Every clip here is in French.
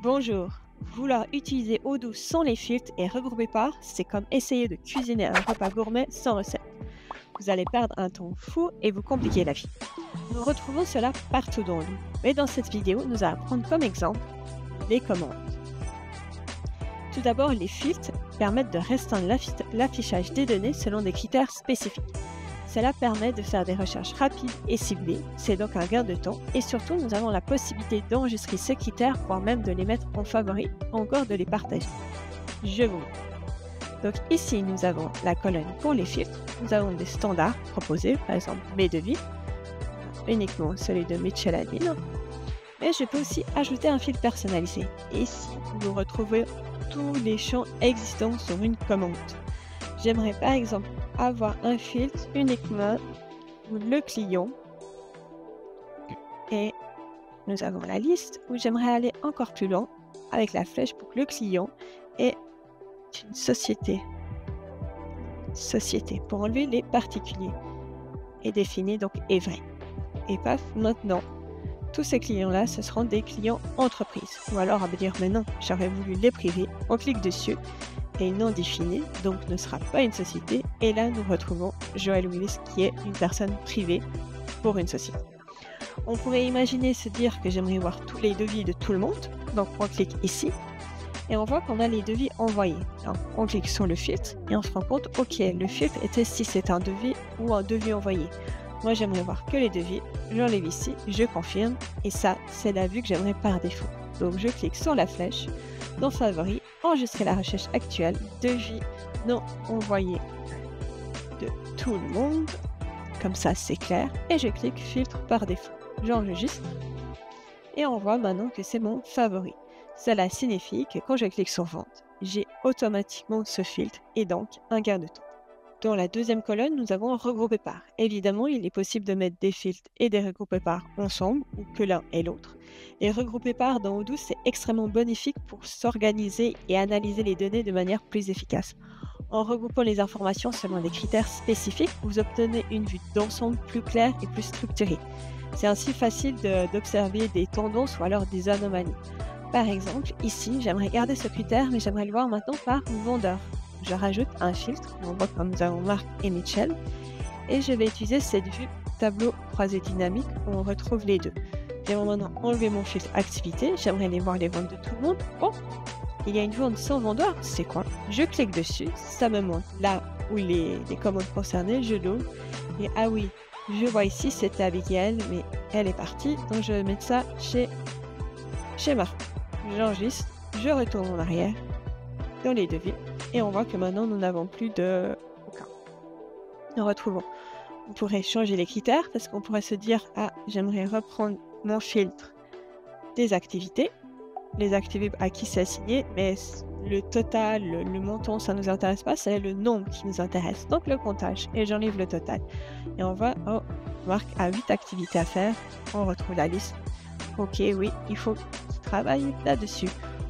Bonjour. Vouloir utiliser Odoo sans les filtres et regrouper par, c'est comme essayer de cuisiner un repas gourmet sans recette. Vous allez perdre un temps fou et vous compliquer la vie. Nous retrouvons cela partout dans Odoo, mais dans cette vidéo, nous allons prendre comme exemple les commandes. Tout d'abord, les filtres permettent de restreindre l'affichage des données selon des critères spécifiques. Cela permet de faire des recherches rapides et ciblées, c'est donc un gain de temps et surtout nous avons la possibilité d'enregistrer ces critères, voire même de les mettre en favoris, ou encore de les partager. Je vous montre. Donc ici nous avons la colonne pour les filtres, nous avons des standards proposés, par exemple mes devis, uniquement celui de Mitchell Admin, mais je peux aussi ajouter un filtre personnalisé. Ici vous retrouvez tous les champs existants sur une commande. J'aimerais par exemple avoir un filtre uniquement pour le client et nous avons la liste où j'aimerais aller encore plus loin avec la flèche pour que le client est une société pour enlever les particuliers et définir donc est vrai. Et paf, maintenant tous ces clients-là, ce seront des clients entreprises. Ou alors, on va dire, mais non, j'aurais voulu les privés. On clique dessus et non défini, donc ne sera pas une société. Et là, nous retrouvons Joël Willis, qui est une personne privée pour une société. On pourrait imaginer se dire que j'aimerais voir tous les devis de tout le monde. Donc, on clique ici et on voit qu'on a les devis envoyés. Alors, on clique sur le filtre et on se rend compte, ok, le filtre était si c'est un devis ou un devis envoyé. Moi, j'aimerais voir que les devis. J'enlève ici, je confirme. Et ça, c'est la vue que j'aimerais par défaut. Donc, je clique sur la flèche, dans Favoris, enregistrer la recherche actuelle, devis non envoyé de tout le monde. Comme ça, c'est clair. Et je clique filtre par défaut. J'enregistre. Et on voit maintenant que c'est mon favori. Cela signifie que quand je clique sur vente, j'ai automatiquement ce filtre et donc un gain de temps. Dans la deuxième colonne, nous avons regrouper par. Évidemment, il est possible de mettre des filtres et des regroupés par ensemble, ou que l'un et l'autre. Les regroupés par dans Odoo, c'est extrêmement bénéfique pour s'organiser et analyser les données de manière plus efficace. En regroupant les informations selon des critères spécifiques, vous obtenez une vue d'ensemble plus claire et plus structurée. C'est ainsi facile d'observer des tendances ou alors des anomalies. Par exemple, ici, j'aimerais garder ce critère, mais j'aimerais le voir maintenant par vendeur. Je rajoute un filtre, on voit comme nous avons Marc et Mitchell, et je vais utiliser cette vue tableau croisé dynamique où on retrouve les deux. J'aimerais maintenant enlever mon filtre activité, j'aimerais aller voir les ventes de tout le monde. Oh, il y a une vente sans vendeur, c'est quoi? Je clique dessus, ça me montre là où les commandes concernées, je l'ouvre, et ah oui, je vois ici c'était Abigail, mais elle est partie, donc je vais mettre ça chez Marc. J'enregistre, je retourne en arrière dans les devis. Et on voit que maintenant, nous n'avons plus de aucun. Nous retrouvons. On pourrait changer les critères parce qu'on pourrait se dire, ah, j'aimerais reprendre mon filtre des activités. Les activités à qui c'est assigné, mais le total, le montant, ça ne nous intéresse pas, c'est le nombre qui nous intéresse. Donc le comptage. Et j'enlève le total. Et on voit, oh, Marc a 8 activités à faire. On retrouve la liste. Ok, oui, il faut qu'il travaille là-dessus.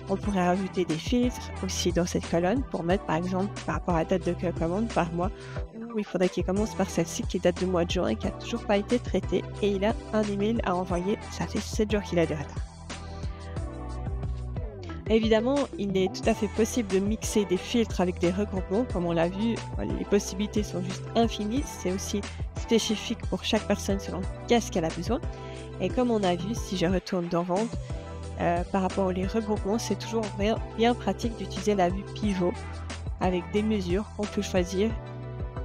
On pourrait rajouter des filtres aussi dans cette colonne pour mettre par exemple par rapport à la date de commande par mois où il faudrait qu'il commence par celle-ci qui date du mois de juin et qui n'a toujours pas été traitée et il a un email à envoyer, ça fait 7 jours qu'il a de retard. Évidemment, il est tout à fait possible de mixer des filtres avec des regroupements, comme on l'a vu, les possibilités sont juste infinies, c'est aussi spécifique pour chaque personne selon qu'est-ce qu'elle a besoin. Et comme on a vu, si je retourne dans Vente, par rapport aux regroupements, c'est toujours bien pratique d'utiliser la vue pivot avec des mesures qu'on peut choisir.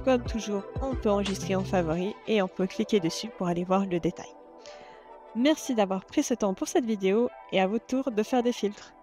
Comme toujours, on peut enregistrer en favori et on peut cliquer dessus pour aller voir le détail. Merci d'avoir pris ce temps pour cette vidéo et à votre tour de faire des filtres.